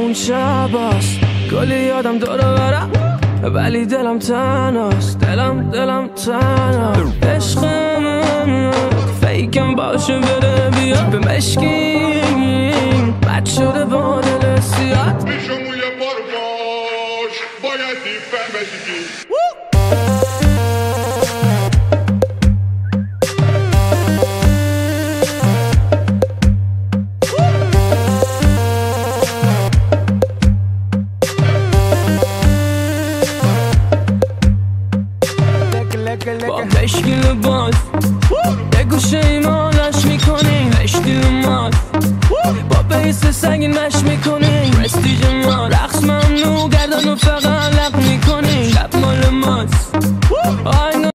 اون شباست کلی یادم داره برم ولی دلم تنهاست دلم تنهاست عشقم فیکم باشه بره بیاد به مشکین بد شده با دل سیاد میشم موی بار باش باید دیفن بشیدی با مشکل باز یه گوشه ایمانش میکنیم مشکل ماست با بیس سنگین مش میکنیم پرستیج ما رقص ممنوع گردن و فقط لق میکنیم شب مال ماست